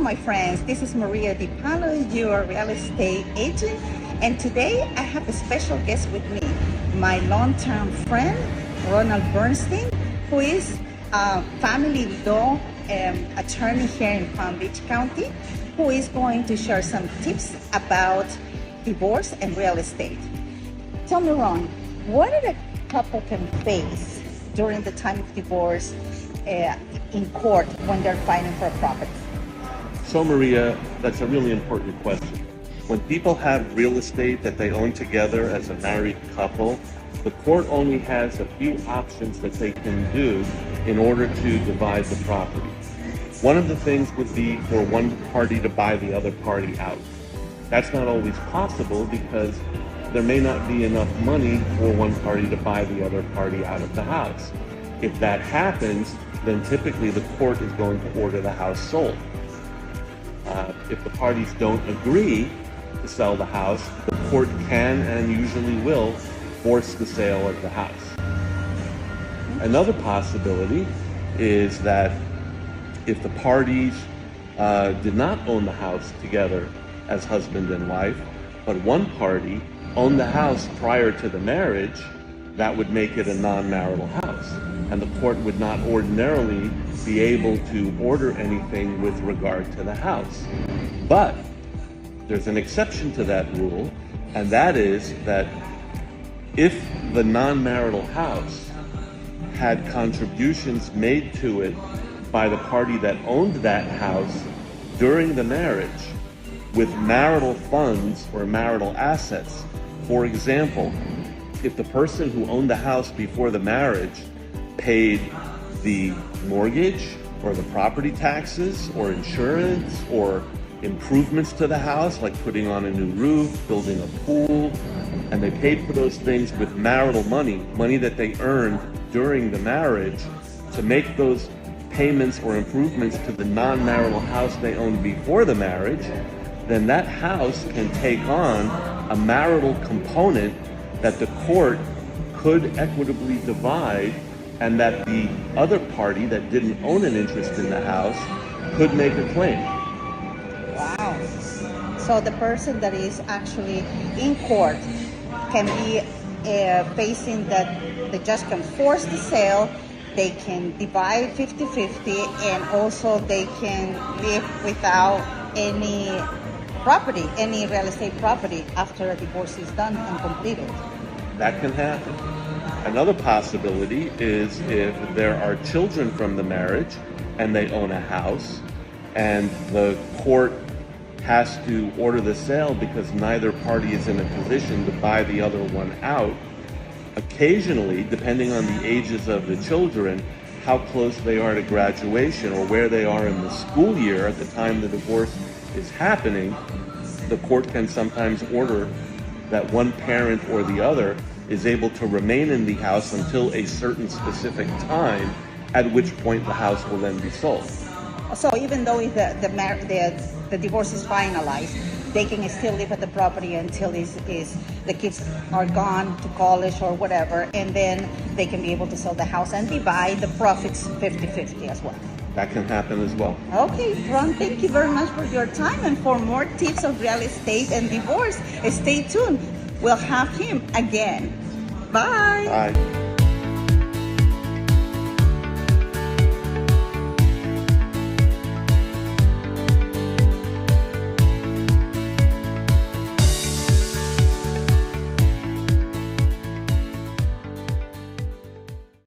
my friends, this is Maria DiPano, your real estate agent, and today I have a special guest with me, my long-term friend, Ronald Bernstein, who is a family law attorney here in Palm Beach County, who is going to share some tips about divorce and real estate. Tell me, Ron, what did a couple can face during the time of divorce in court when they're fighting for a property? So Maria, that's a really important question. When people have real estate that they own together as a married couple, the court only has a few options that they can do in order to divide the property. One of the things would be for one party to buy the other party out. That's not always possible because there may not be enough money for one party to buy the other party out of the house. If that happens, then typically the court is going to order the house sold. If the parties don't agree to sell the house, the court can and usually will force the sale of the house. Another possibility is that if the parties did not own the house together as husband and wife, but one party owned the house prior to the marriage, that would make it a non-marital house. And the court would not ordinarily be able to order anything with regard to the house. But there's an exception to that rule, and that is that if the non-marital house had contributions made to it by the party that owned that house during the marriage with marital funds or marital assets. For example, if the person who owned the house before the marriage paid the mortgage or the property taxes or insurance or improvements to the house, like putting on a new roof, building a pool, and they paid for those things with marital money that they earned during the marriage, to make those payments or improvements to the non-marital house they owned before the marriage, then that house can take on a marital component that the court could equitably divide, and that the other party that didn't own an interest in the house could make a claim. Wow. So the person that is actually in court can be facing that the judge can force the sale, they can divide 50-50, and also they can live without any property, any real estate property after a divorce is done and completed. That can happen. Another possibility is if there are children from the marriage and they own a house and the court has to order the sale because neither party is in a position to buy the other one out. Occasionally, depending on the ages of the children, how close they are to graduation or where they are in the school year at the time the divorce is happening, the court can sometimes order that one parent or the other is able to remain in the house until a certain specific time, at which point the house will then be sold. So even though if the divorce is finalized, they can still live at the property until the kids are gone to college or whatever, and then they can be able to sell the house and divide the profits 50-50 as well. That can happen as well. Okay, Ron, thank you very much for your time, and for more tips of real estate and divorce, stay tuned. We'll have him again. Bye. Bye.